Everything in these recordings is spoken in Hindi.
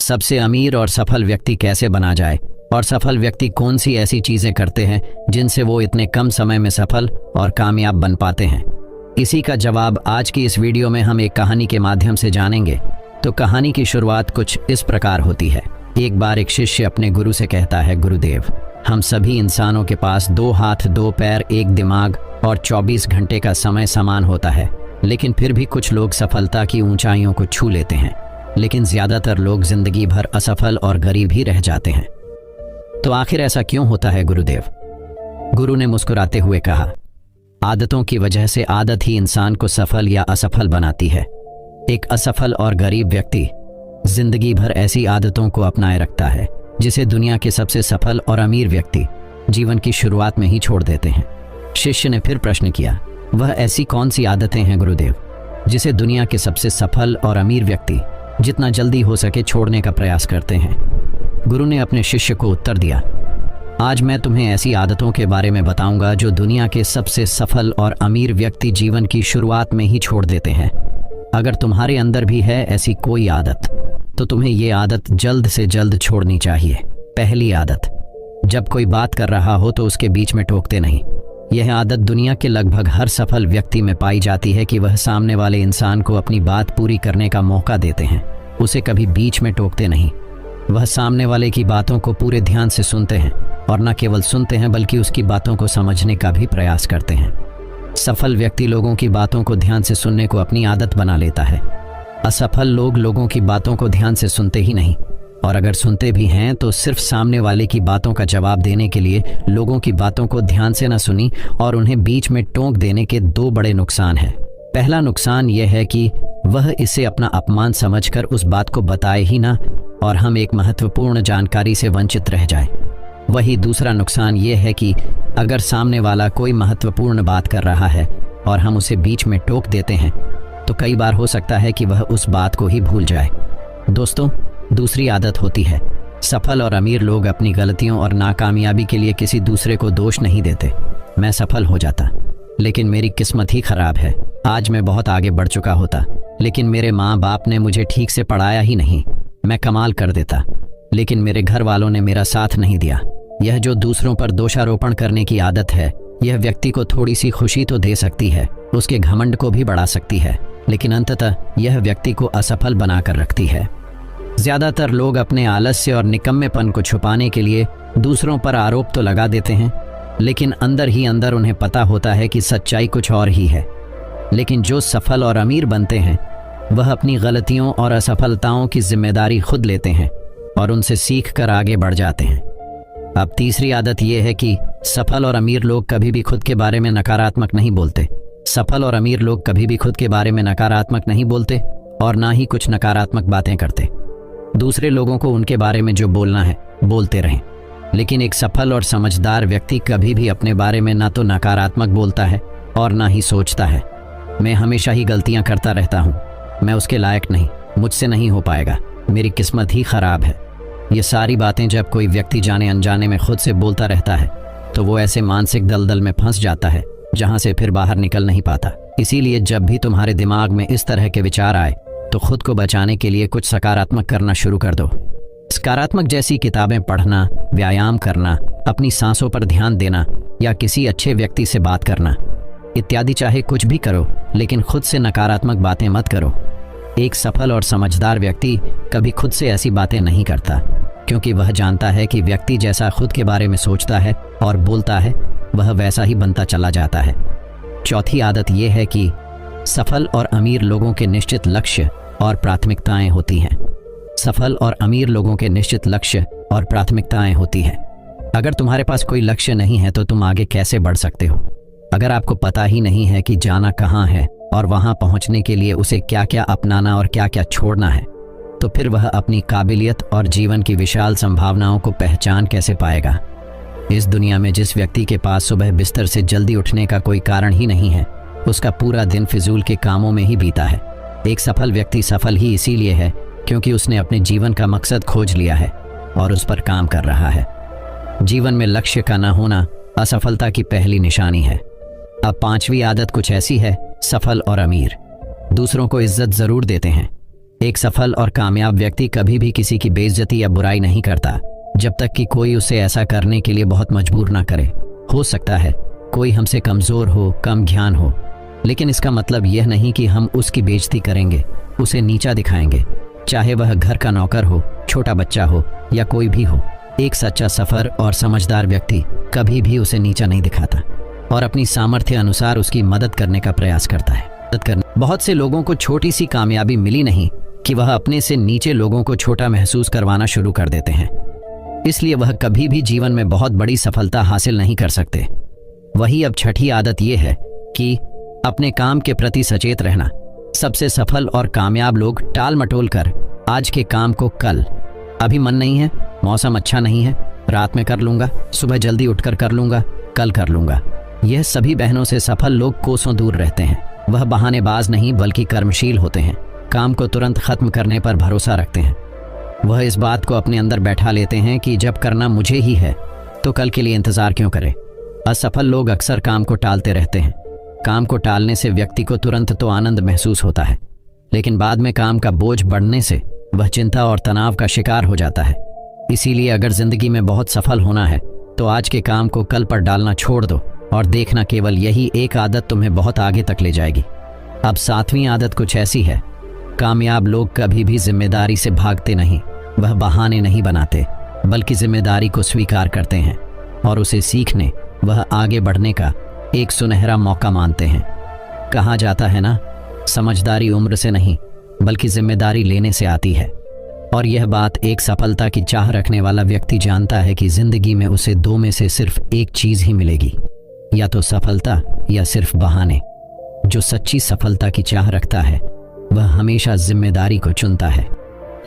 सबसे अमीर और सफल व्यक्ति कैसे बना जाए और सफल व्यक्ति कौन सी ऐसी चीजें करते हैं जिनसे वो इतने कम समय में सफल और कामयाब बन पाते हैं। इसी का जवाब आज की इस वीडियो में हम एक कहानी के माध्यम से जानेंगे। तो कहानी की शुरुआत कुछ इस प्रकार होती है। एक बार एक शिष्य अपने गुरु से कहता है, गुरुदेव, हम सभी इंसानों के पास 2 हाथ 2 पैर 1 दिमाग और 24 घंटे का समय समान होता है, लेकिन फिर भी कुछ लोग सफलता की ऊंचाइयों को छू लेते हैं, लेकिन ज्यादातर लोग जिंदगी भर असफल और गरीब ही रह जाते हैं। तो आखिर ऐसा क्यों होता है गुरुदेव? गुरु ने मुस्कुराते हुए कहा, आदतों की वजह से आदत ही इंसान को सफल या असफल बनाती है। एक असफल और गरीब व्यक्ति जिंदगी भर ऐसी आदतों को अपनाए रखता है जिसे दुनिया के सबसे सफल और अमीर व्यक्ति जीवन की शुरुआत में ही छोड़ देते हैं। शिष्य ने फिर प्रश्न किया, वह ऐसी कौन सी आदतें हैं गुरुदेव जिसे दुनिया के सबसे सफल और अमीर व्यक्ति जितना जल्दी हो सके छोड़ने का प्रयास करते हैं? गुरु ने अपने शिष्य को उत्तर दिया, आज मैं तुम्हें ऐसी आदतों के बारे में बताऊंगा जो दुनिया के सबसे सफल और अमीर व्यक्ति जीवन की शुरुआत में ही छोड़ देते हैं। अगर तुम्हारे अंदर भी है ऐसी कोई आदत, तो तुम्हें ये आदत जल्द से जल्द छोड़नी चाहिए। पहली आदत, जब कोई बात कर रहा हो तो उसके बीच में टोकते नहीं। यह आदत दुनिया के लगभग हर सफल व्यक्ति में पाई जाती है कि वह सामने वाले इंसान को अपनी बात पूरी करने का मौका देते हैं, उसे कभी बीच में टोकते नहीं। वह सामने वाले की बातों को पूरे ध्यान से सुनते हैं और न केवल सुनते हैं बल्कि उसकी बातों को समझने का भी प्रयास करते हैं। सफल व्यक्ति लोगों की बातों को ध्यान से सुनने को अपनी आदत बना लेता है। असफल लोग लोगों की बातों को ध्यान से सुनते ही नहीं, और अगर सुनते भी हैं तो सिर्फ सामने वाले की बातों का जवाब देने के लिए। लोगों की बातों को ध्यान से न सुनी और उन्हें बीच में टोक देने के 2 बड़े नुकसान हैं। पहला नुकसान यह है कि वह इसे अपना अपमान समझकर उस बात को बताए ही ना और हम एक महत्वपूर्ण जानकारी से वंचित रह जाएं। वही दूसरा नुकसान यह है कि अगर सामने वाला कोई महत्वपूर्ण बात कर रहा है और हम उसे बीच में टोक देते हैं तो कई बार हो सकता है कि वह उस बात को ही भूल जाए। दोस्तों, दूसरी आदत होती है, सफल और अमीर लोग अपनी गलतियों और नाकामयाबी के लिए किसी दूसरे को दोष नहीं देते। मैं सफल हो जाता लेकिन मेरी किस्मत ही खराब है। आज मैं बहुत आगे बढ़ चुका होता लेकिन मेरे माँ बाप ने मुझे ठीक से पढ़ाया ही नहीं। मैं कमाल कर देता लेकिन मेरे घर वालों ने मेरा साथ नहीं दिया। यह जो दूसरों पर दोषारोपण करने की आदत है, यह व्यक्ति को थोड़ी सी खुशी तो दे सकती है, उसके घमंड को भी बढ़ा सकती है, लेकिन अंततः यह व्यक्ति को असफल बनाकर रखती है। ज्यादातर लोग अपने आलस्य और निकम्मेपन को छुपाने के लिए दूसरों पर आरोप तो लगा देते हैं, लेकिन अंदर ही अंदर उन्हें पता होता है कि सच्चाई कुछ और ही है। लेकिन जो सफल और अमीर बनते हैं वह अपनी गलतियों और असफलताओं की जिम्मेदारी खुद लेते हैं और उनसे सीख कर आगे बढ़ जाते हैं। अब तीसरी आदत यह है कि सफल और अमीर लोग कभी भी खुद के बारे में नकारात्मक नहीं बोलते। सफल और अमीर लोग कभी भी खुद के बारे में नकारात्मक नहीं बोलते और ना ही कुछ नकारात्मक बातें करते। दूसरे लोगों को उनके बारे में जो बोलना है बोलते रहें, लेकिन एक सफल और समझदार व्यक्ति कभी भी अपने बारे में ना तो नकारात्मक बोलता है और ना ही सोचता है, मैं हमेशा ही गलतियां करता रहता हूँ, मैं उसके लायक नहीं, मुझसे नहीं हो पाएगा, मेरी किस्मत ही खराब है। ये सारी बातें जब कोई व्यक्ति जाने अनजाने में खुद से बोलता रहता है तो वो ऐसे मानसिक दलदल में फंस जाता है जहां से फिर बाहर निकल नहीं पाता। इसीलिए जब भी तुम्हारे दिमाग में इस तरह के विचार आए तो खुद को बचाने के लिए कुछ सकारात्मक करना शुरू कर दो। सकारात्मक जैसी किताबें पढ़ना, व्यायाम करना, अपनी सांसों पर ध्यान देना या किसी अच्छे व्यक्ति से बात करना इत्यादि। चाहे कुछ भी करो लेकिन खुद से नकारात्मक बातें मत करो। एक सफल और समझदार व्यक्ति कभी खुद से ऐसी बातें नहीं करता, क्योंकि वह जानता है कि व्यक्ति जैसा खुद के बारे में सोचता है और बोलता है वह वैसा ही बनता चला जाता है। चौथी आदत यह है कि सफल और अमीर लोगों के निश्चित लक्ष्य और प्राथमिकताएं होती हैं। सफल और अमीर लोगों के निश्चित लक्ष्य और प्राथमिकताएं होती हैं। अगर तुम्हारे पास कोई लक्ष्य नहीं है तो तुम आगे कैसे बढ़ सकते हो? अगर आपको पता ही नहीं है कि जाना कहाँ है और वहां पहुंचने के लिए उसे क्या क्या अपनाना और क्या क्या छोड़ना है, तो फिर वह अपनी काबिलियत और जीवन की विशाल संभावनाओं को पहचान कैसे पाएगा? इस दुनिया में जिस व्यक्ति के पास सुबह बिस्तर से जल्दी उठने का कोई कारण ही नहीं है, उसका पूरा दिन फिजूल के कामों में ही बीता है। एक सफल व्यक्ति सफल ही इसीलिए है क्योंकि उसने अपने जीवन का मकसद खोज लिया है और उस पर काम कर रहा है। जीवन में लक्ष्य का न होना असफलता की पहली निशानी है। अब पांचवी आदत कुछ ऐसी है, सफल और अमीर दूसरों को इज्जत जरूर देते हैं एक सफल और कामयाब व्यक्ति कभी भी किसी की बेइज्जती या बुराई नहीं करता जब तक कि कोई उसे ऐसा करने के लिए बहुत मजबूर ना करे। हो सकता है कोई हमसे कमजोर हो, कम ज्ञान हो, लेकिन इसका मतलब यह नहीं कि हम उसकी बेइज्जती करेंगे, उसे नीचा दिखाएंगे, चाहे वह घर का नौकर हो, छोटा बच्चा हो या कोई भी हो। एक सच्चा सफर और समझदार व्यक्ति कभी भी उसे नीचा नहीं दिखाता और अपनी सामर्थ्य अनुसार उसकी मदद करने का प्रयास करता है। बहुत से लोगों को छोटी सी कामयाबी मिली नहीं कि वह अपने से नीचे लोगों को छोटा महसूस करवाना शुरू कर देते हैं, इसलिए वह कभी भी जीवन में बहुत बड़ी सफलता हासिल नहीं कर सकते। वही अब छठी आदत यह है कि अपने काम के प्रति सचेत रहना। सबसे सफल और कामयाब लोग टाल मटोल कर आज के काम को कल, अभी मन नहीं है, मौसम अच्छा नहीं है, रात में कर लूंगा, सुबह जल्दी उठकर कर लूंगा, कल कर लूंगा, यह सभी बहनों से सफल लोग कोसों दूर रहते हैं। वह बहानेबाज नहीं बल्कि कर्मशील होते हैं, काम को तुरंत खत्म करने पर भरोसा रखते हैं। वह इस बात को अपने अंदर बैठा लेते हैं कि जब करना मुझे ही है तो कल के लिए इंतजार क्यों करें। असफल लोग अक्सर काम को टालते रहते हैं। काम को टालने से व्यक्ति को तुरंत तो आनंद महसूस होता है, लेकिन बाद में काम का बोझ बढ़ने से वह चिंता और तनाव का शिकार हो जाता है। इसीलिए अगर जिंदगी में बहुत सफल होना है तो आज के काम को कल पर डालना छोड़ दो और देखना केवल यही एक आदत तुम्हें बहुत आगे तक ले जाएगी। अब 7वीं आदत कुछ ऐसी है। कामयाब लोग कभी भी जिम्मेदारी से भागते नहीं, वह बहाने नहीं बनाते बल्कि जिम्मेदारी को स्वीकार करते हैं और उसे सीखने वह आगे बढ़ने का एक सुनहरा मौका मानते हैं। कहा जाता है ना, समझदारी उम्र से नहीं बल्कि जिम्मेदारी लेने से आती है। और यह बात एक सफलता की चाह रखने वाला व्यक्ति जानता है कि जिंदगी में उसे 2 में से सिर्फ एक चीज ही मिलेगी, या तो सफलता या सिर्फ बहाने। जो सच्ची सफलता की चाह रखता है वह हमेशा जिम्मेदारी को चुनता है,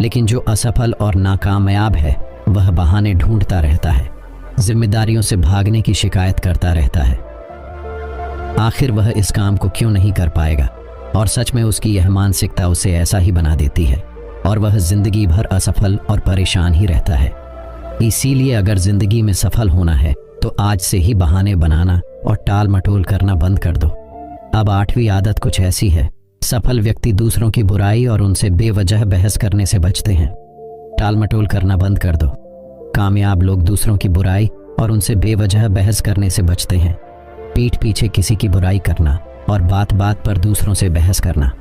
लेकिन जो असफल और नाकामयाब है वह बहाने ढूंढता रहता है, जिम्मेदारियों से भागने की शिकायत करता रहता है। आखिर वह इस काम को क्यों नहीं कर पाएगा, और सच में उसकी यह मानसिकता उसे ऐसा ही बना देती है और वह जिंदगी भर असफल और परेशान ही रहता है। इसीलिए अगर जिंदगी में सफल होना है तो आज से ही बहाने बनाना और टाल मटोल करना बंद कर दो। अब 8वीं आदत कुछ ऐसी है। सफल व्यक्ति दूसरों की बुराई और उनसे बेवजह बहस करने से बचते हैं। टाल मटोल करना बंद कर दो। कामयाब लोग दूसरों की बुराई और उनसे बेवजह बहस करने से बचते हैं। पीठ पीछे किसी की बुराई करना और बात बात पर दूसरों से बहस करना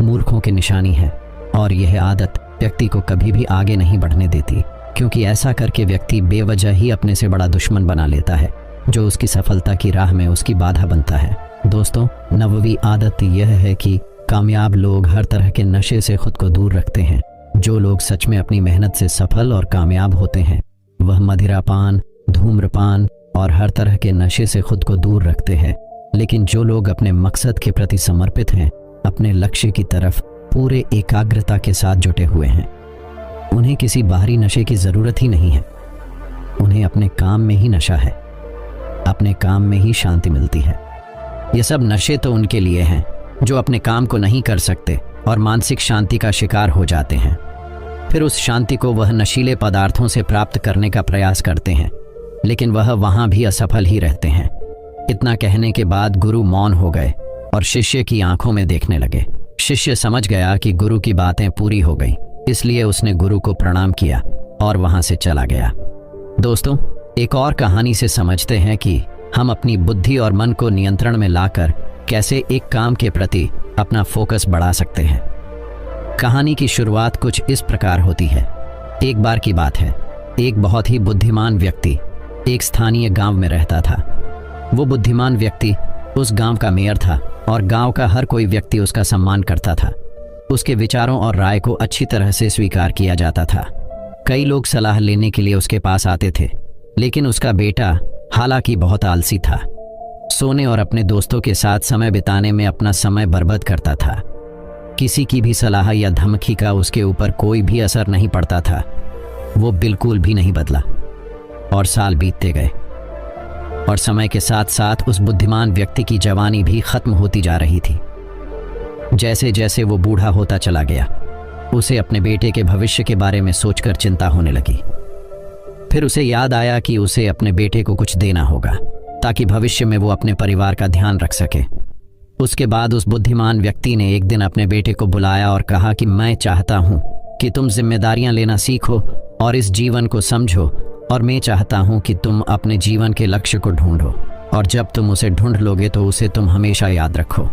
मूर्खों की निशानी है, और यह आदत व्यक्ति को कभी भी आगे नहीं बढ़ने देती, क्योंकि ऐसा करके व्यक्ति बेवजह ही अपने से बड़ा दुश्मन बना लेता है जो उसकी सफलता की राह में उसकी बाधा बनता है। दोस्तों, 9वीं आदत यह है कि कामयाब लोग हर तरह के नशे से खुद को दूर रखते हैं। जो लोग सच में अपनी मेहनत से सफल और कामयाब होते हैं वह मदिरापान, धूम्रपान और हर तरह के नशे से खुद को दूर रखते हैं। लेकिन जो लोग अपने मकसद के प्रति समर्पित हैं, अपने लक्ष्य की तरफ पूरे एकाग्रता के साथ जुटे हुए हैं, उन्हें किसी बाहरी नशे की जरूरत ही नहीं है। उन्हें अपने काम में ही नशा है, अपने काम में ही शांति मिलती है। ये सब नशे तो उनके लिए हैं जो अपने काम को नहीं कर सकते और मानसिक शांति का शिकार हो जाते हैं। फिर उस शांति को वह नशीले पदार्थों से प्राप्त करने का प्रयास करते हैं, लेकिन वह वहां भी असफल ही रहते हैं। इतना कहने के बाद गुरु मौन हो गए और शिष्य की आंखों में देखने लगे। शिष्य समझ गया कि गुरु की बातें पूरी हो गई, इसलिए उसने गुरु को प्रणाम किया और वहां से चला गया। दोस्तों, एक और कहानी से समझते हैं कि हम अपनी बुद्धि और मन को नियंत्रण में लाकर कैसे एक काम के प्रति अपना फोकस बढ़ा सकते हैं। कहानी की शुरुआत कुछ इस प्रकार होती है। एक बार की बात है, एक बहुत ही बुद्धिमान व्यक्ति एक स्थानीय गांव में रहता था। वो बुद्धिमान व्यक्ति उस गांव का मेयर था और गांव का हर कोई व्यक्ति उसका सम्मान करता था। उसके विचारों और राय को अच्छी तरह से स्वीकार किया जाता था। कई लोग सलाह लेने के लिए उसके पास आते थे, लेकिन उसका बेटा हालांकि बहुत आलसी था। सोने और अपने दोस्तों के साथ समय बिताने में अपना समय बर्बाद करता था। किसी की भी सलाह या धमकी का उसके ऊपर कोई भी असर नहीं पड़ता था। वो बिल्कुल भी नहीं बदला और साल बीतते गए और समय के साथ साथ उस बुद्धिमान व्यक्ति की जवानी भी खत्म होती जा रही थी। जैसे जैसे वो बूढ़ा होता चला गया, उसे अपने बेटे के भविष्य के बारे में सोचकर चिंता होने लगी। फिर उसे याद आया कि उसे अपने बेटे को कुछ देना होगा ताकि भविष्य में वो अपने परिवार का ध्यान रख सके। उसके बाद उस बुद्धिमान व्यक्ति ने एक दिन अपने बेटे को बुलाया और कहा कि मैं चाहता हूँ कि तुम जिम्मेदारियां लेना सीखो और इस जीवन को समझो, और मैं चाहता हूँ कि तुम अपने जीवन के लक्ष्य को ढूंढो, और जब तुम उसे ढूंढ लोगे तो उसे तुम हमेशा याद रखो।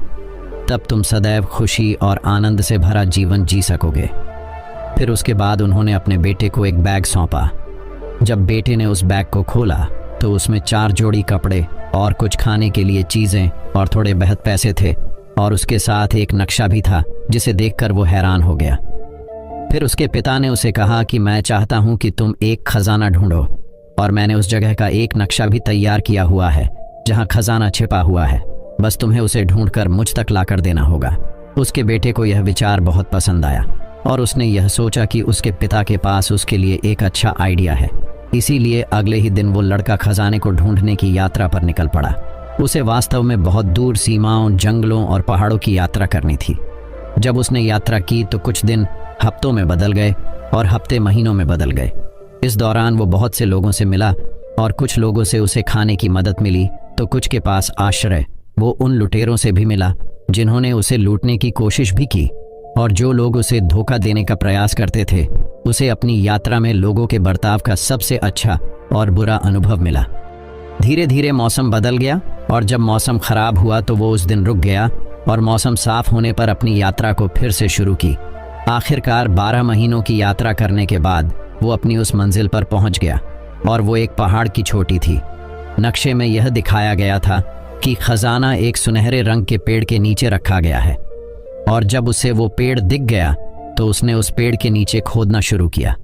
तब तुम सदैव खुशी और आनंद से भरा जीवन जी सकोगे। फिर उसके बाद उन्होंने अपने बेटे को एक बैग सौंपा। जब बेटे ने उस बैग को खोला तो उसमें 4 जोड़ी कपड़े और कुछ खाने के लिए चीज़ें और थोड़े बहुत पैसे थे, और उसके साथ एक नक्शा भी था जिसे देखकर वो हैरान हो गया। फिर उसके पिता ने उसे कहा कि मैं चाहता हूँ कि तुम एक खजाना ढूंढो, और मैंने उस जगह का एक नक्शा भी तैयार किया हुआ है जहाँ खजाना छिपा हुआ है। बस तुम्हें उसे ढूंढकर मुझ तक लाकर देना होगा। उसके बेटे को यह विचार बहुत पसंद आया और उसने यह सोचा कि उसके पिता के पास उसके लिए एक अच्छा आइडिया है। इसीलिए अगले ही दिन वो लड़का खजाने को ढूंढने की यात्रा पर निकल पड़ा। उसे वास्तव में बहुत दूर सीमाओं, जंगलों और पहाड़ों की यात्रा करनी थी। जब उसने यात्रा की तो कुछ दिन हफ्तों में बदल गए और हफ्ते महीनों में बदल गए। इस दौरान वो बहुत से लोगों से मिला और कुछ लोगों से उसे खाने की मदद मिली तो कुछ के पास आश्रय। वो उन लुटेरों से भी मिला जिन्होंने उसे लूटने की कोशिश भी की, और जो लोग उसे धोखा देने का प्रयास करते थे उसे अपनी यात्रा में लोगों के बर्ताव का सबसे अच्छा और बुरा अनुभव मिला। धीरे धीरे मौसम बदल गया और जब मौसम खराब हुआ तो वो उस दिन रुक गया और मौसम साफ होने पर अपनी यात्रा को फिर से शुरू की। आखिरकार 12 महीनों की यात्रा करने के बाद वो अपनी उस मंजिल पर पहुंच गया, और वो एक पहाड़ की चोटी थी। नक्शे में यह दिखाया गया था कि खजाना एक सुनहरे रंग के पेड़ के नीचे रखा गया है, और जब उसे वो पेड़ दिख गया तो उसने उस पेड़ के नीचे खोदना शुरू किया।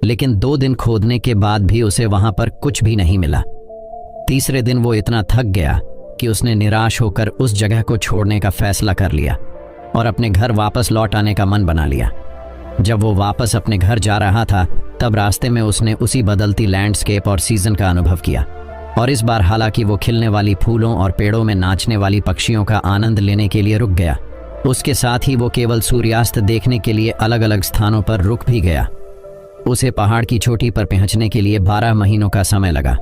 लेकिन 2 दिन खोदने के बाद भी उसे वहां पर कुछ भी नहीं मिला। तीसरे दिन वो इतना थक गया कि उसने निराश होकर उस जगह को छोड़ने का फैसला कर लिया और अपने घर वापस लौट आने का मन बना लिया। जब वो वापस अपने घर जा रहा था तब रास्ते में उसने उसी बदलती लैंडस्केप और सीजन का अनुभव किया, और इस बार हालांकि वो खिलने वाली फूलों और पेड़ों में नाचने वाली पक्षियों का आनंद लेने के लिए रुक गया, उसके साथ ही वो केवल सूर्यास्त देखने के लिए अलग अलग स्थानों पर रुक भी गया। उसे पहाड़ की चोटी पर पहुंचने के लिए 12 महीनों का समय लगा,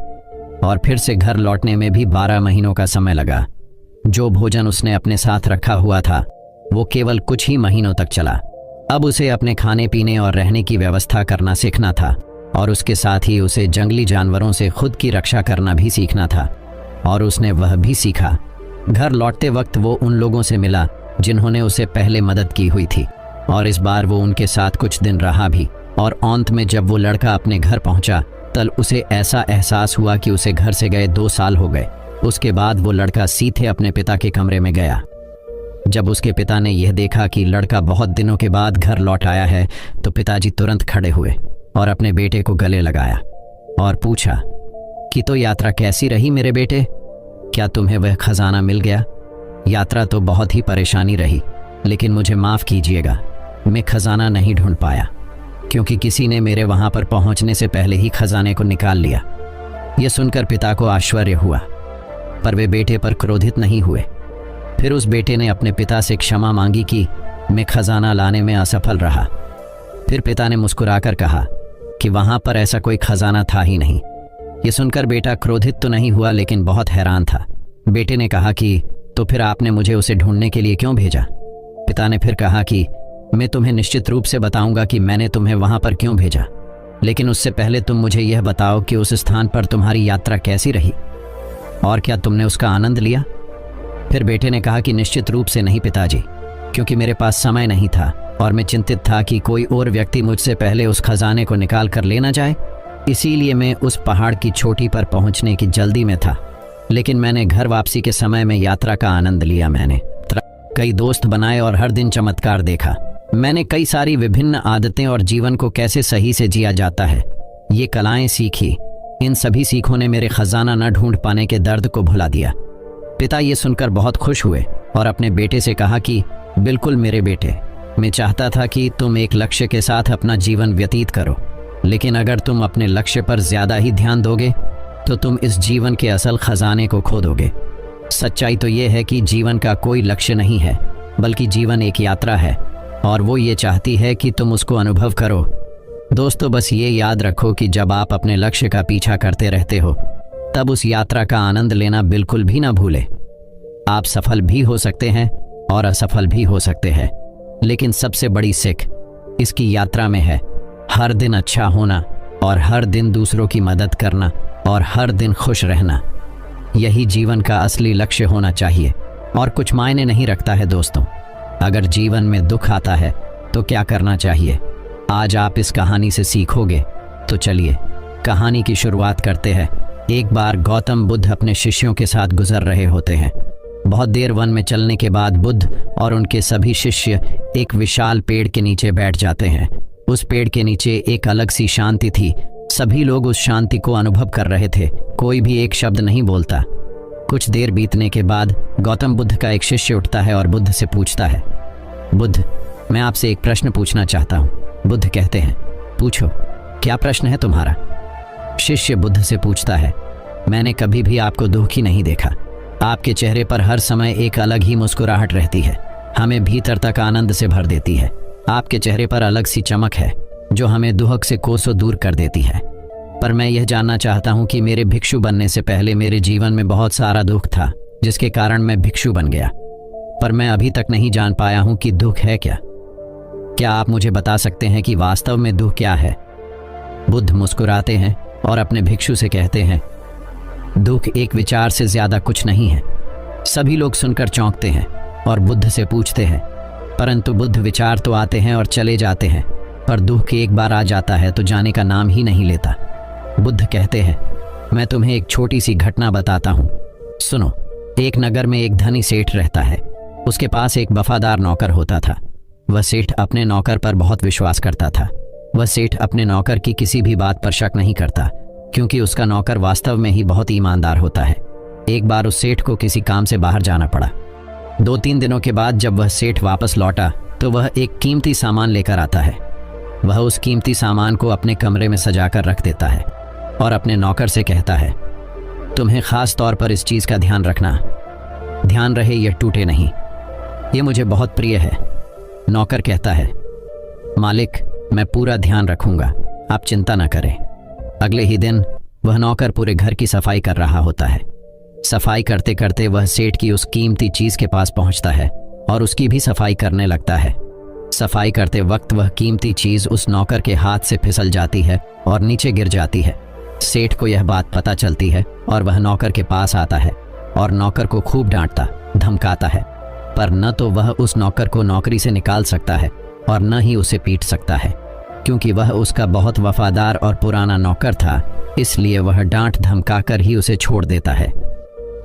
और फिर से घर लौटने में भी 12 महीनों का समय लगा। जो भोजन उसने अपने साथ रखा हुआ था वो केवल कुछ ही महीनों तक चला। अब उसे अपने खाने पीने और रहने की व्यवस्था करना सीखना था, और उसके साथ ही उसे जंगली जानवरों से खुद की रक्षा करना भी सीखना था, और उसने वह भी सीखा। घर लौटते वक्त वो उन लोगों से मिला जिन्होंने उसे पहले मदद की हुई थी, और इस बार वो उनके साथ कुछ दिन रहा भी, और अंत में जब वो लड़का अपने घर पहुंचा तब उसे ऐसा एहसास हुआ कि उसे घर से गए 2 साल हो गए। उसके बाद वो लड़का सीधे अपने पिता के कमरे में गया। जब उसके पिता ने यह देखा कि लड़का बहुत दिनों के बाद घर लौट आया है तो पिताजी तुरंत खड़े हुए और अपने बेटे को गले लगाया और पूछा कि तो यात्रा कैसी रही मेरे बेटे? क्या तुम्हें वह खजाना मिल गया? यात्रा तो बहुत ही परेशानी रही, लेकिन मुझे माफ़ कीजिएगा, मैं खजाना नहीं ढूंढ पाया क्योंकि किसी ने मेरे वहां पर पहुंचने से पहले ही खजाने को निकाल लिया। यह सुनकर पिता को आश्चर्य हुआ, पर वे बेटे पर क्रोधित नहीं हुए। फिर उस बेटे ने अपने पिता से क्षमा मांगी कि मैं खजाना लाने में असफल रहा। फिर पिता ने मुस्कुराकर कहा कि वहां पर ऐसा कोई खजाना था ही नहीं। ये सुनकर बेटा क्रोधित तो नहीं हुआ लेकिन बहुत हैरान था। बेटे ने कहा कि तो फिर आपने मुझे उसे ढूंढने के लिए क्यों भेजा? पिता ने फिर कहा कि मैं तुम्हें निश्चित रूप से बताऊंगा कि मैंने तुम्हें वहां पर क्यों भेजा, लेकिन उससे पहले तुम मुझे यह बताओ कि उस स्थान पर तुम्हारी यात्रा कैसी रही और क्या तुमने उसका आनंद लिया? फिर बेटे ने कहा कि निश्चित रूप से नहीं पिताजी, क्योंकि मेरे पास समय नहीं था और मैं चिंतित था कि कोई और व्यक्ति मुझसे पहले उस खजाने को निकाल कर ले ना जाए। इसीलिए मैं उस पहाड़ की चोटी पर पहुंचने की जल्दी में था, लेकिन मैंने घर वापसी के समय में यात्रा का आनंद लिया। मैंने कई दोस्त बनाए और हर दिन चमत्कार देखा। मैंने कई सारी विभिन्न आदतें और जीवन को कैसे सही से जिया जाता है ये कलाएं सीखी। इन सभी सीखों ने मेरे खजाना न ढूंढ पाने के दर्द को भुला दिया। पिता ये सुनकर बहुत खुश हुए और अपने बेटे से कहा कि बिल्कुल मेरे बेटे, मैं चाहता था कि तुम एक लक्ष्य के साथ अपना जीवन व्यतीत करो, लेकिन अगर तुम अपने लक्ष्य पर ज्यादा ही ध्यान दोगे तो तुम इस जीवन के असल खजाने को खो दोगे। सच्चाई तो ये है कि जीवन का कोई लक्ष्य नहीं है, बल्कि जीवन एक यात्रा है और वो ये चाहती है कि तुम उसको अनुभव करो। दोस्तों, बस ये याद रखो कि जब आप अपने लक्ष्य का पीछा करते रहते हो तब उस यात्रा का आनंद लेना बिल्कुल भी ना भूले। आप सफल भी हो सकते हैं और असफल भी हो सकते हैं, लेकिन सबसे बड़ी सीख इसकी यात्रा में है हर दिन अच्छा होना और हर दिन दूसरों की मदद करना और हर दिन खुश रहना। यही जीवन का असली लक्ष्य होना चाहिए और कुछ मायने नहीं रखता है दोस्तों। अगर जीवन में दुख आता है तो क्या करना चाहिए, आज आप इस कहानी से सीखोगे। तो चलिए कहानी की शुरुआत करते हैं। एक बार गौतम बुद्ध अपने शिष्यों के साथ गुजर रहे होते हैं। बहुत देर वन में चलने के बाद बुद्ध और उनके सभी शिष्य एक विशाल पेड़ के नीचे बैठ जाते हैं। उस पेड़ के नीचे एक अलग सी शांति थी। सभी लोग उस शांति को अनुभव कर रहे थे, कोई भी एक शब्द नहीं बोलता। कुछ देर बीतने के बाद गौतम बुद्ध का एक शिष्य उठता है और बुद्ध से पूछता है, बुद्ध, मैं आपसे एक प्रश्न पूछना चाहता हूँ। बुद्ध कहते हैं, पूछो, क्या प्रश्न है तुम्हारा? शिष्य बुद्ध से पूछता है, मैंने कभी भी आपको दुखी नहीं देखा। आपके चेहरे पर हर समय एक अलग ही मुस्कुराहट रहती है, हमें भीतर तक आनंद से भर देती है। आपके चेहरे पर अलग सी चमक है जो हमें दुहक से कोसों दूर कर देती है। पर मैं यह जानना चाहता हूँ कि मेरे भिक्षु बनने से पहले मेरे जीवन में बहुत सारा दुख था, जिसके कारण मैं भिक्षु बन गया। पर मैं अभी तक नहीं जान पाया हूँ कि दुख है क्या। क्या आप मुझे बता सकते हैं कि वास्तव में दुख क्या है? बुद्ध मुस्कुराते हैं और अपने भिक्षु से कहते हैं, दुख एक विचार से ज्यादा कुछ नहीं है। सभी लोग सुनकर चौंकते हैं और बुद्ध से पूछते हैं, परंतु बुद्ध, विचार तो आते हैं और चले जाते हैं, पर दुख एक बार आ जाता है तो जाने का नाम ही नहीं लेता। बुद्ध कहते हैं, मैं तुम्हें एक छोटी सी घटना बताता हूँ, सुनो। एक नगर में एक धनी सेठ रहता है। उसके पास एक वफादार नौकर होता था। वह सेठ अपने नौकर पर बहुत विश्वास करता था। वह सेठ अपने नौकर की किसी भी बात पर शक नहीं करता, क्योंकि उसका नौकर वास्तव में ही बहुत ईमानदार होता है। एक बार उस सेठ को किसी काम से बाहर जाना पड़ा। 2-3 दिनों के बाद जब वह सेठ वापस लौटा तो वह एक कीमती सामान लेकर आता है। वह उस कीमती सामान को अपने कमरे में सजाकर रख देता है और अपने नौकर से कहता है, तुम्हें खास तौर पर इस चीज़ का ध्यान रखना, ध्यान रहे यह टूटे नहीं, ये मुझे बहुत प्रिय है। नौकर कहता है, मालिक, मैं पूरा ध्यान रखूंगा, आप चिंता न करें। अगले ही दिन वह नौकर पूरे घर की सफाई कर रहा होता है। सफाई करते करते वह सेठ की उस कीमती चीज के पास पहुंचता है और उसकी भी सफाई करने लगता है। सफाई करते वक्त वह कीमती चीज उस नौकर के हाथ से फिसल जाती है और नीचे गिर जाती है। सेठ को यह बात पता चलती है और वह नौकर के पास आता है और नौकर को खूब डांटता धमकाता है, पर न तो वह उस नौकर को नौकरी से निकाल सकता है और न ही उसे पीट सकता है, क्योंकि वह उसका बहुत वफादार और पुराना नौकर था। इसलिए वह डांट धमकाकर ही उसे छोड़ देता है।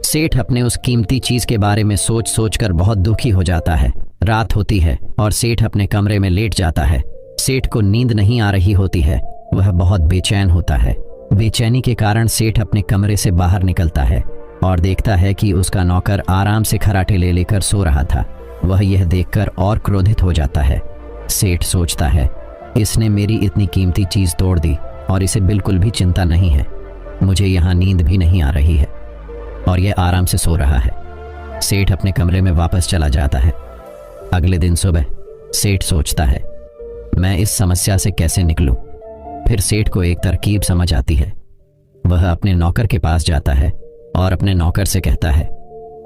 सेठ अपने उस कीमती चीज के बारे में सोच सोचकर बहुत दुखी हो जाता है। रात होती है और सेठ अपने कमरे में लेट जाता है। सेठ को नींद नहीं आ रही होती है, वह बहुत बेचैन होता है। बेचैनी के कारण सेठ अपने कमरे से बाहर निकलता है और देखता है कि उसका नौकर आराम से खराटे ले लेकर सो रहा था। वह यह देखकर और क्रोधित हो जाता है। सेठ सोचता है, इसने मेरी इतनी कीमती चीज तोड़ दी और इसे बिल्कुल भी चिंता नहीं है। मुझे यहाँ नींद भी नहीं आ रही है और यह आराम से सो रहा है। सेठ अपने कमरे में वापस चला जाता है। अगले दिन सुबह सेठ सोचता है, मैं इस समस्या से कैसे निकलूं। फिर सेठ को एक तरकीब समझ आती है। वह अपने नौकर के पास जाता है और अपने नौकर से कहता है,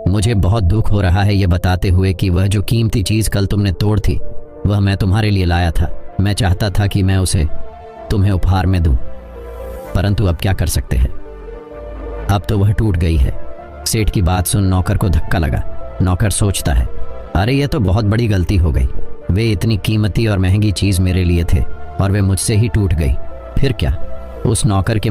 मुझे बहुत दुख हो रहा है ये बताते हुए कि वह जो कीमती चीज कल तुमने तोड़ थी वह मैं तुम्हारे लिए लाया था। मैं चाहता था कि मैं उसे तुम्हें उपहार में दूं, परंतु अब क्या कर सकते हैं, अब तो वह टूट गई है। सेठ की बात सुन नौकर को धक्का लगा। नौकर सोचता है, अरे यह तो बहुत बड़ी गलती हो गई। वे इतनी कीमती और महंगी चीज मेरे लिए थे और वे मुझसे ही टूट गई। फिर क्या? उस नौकर के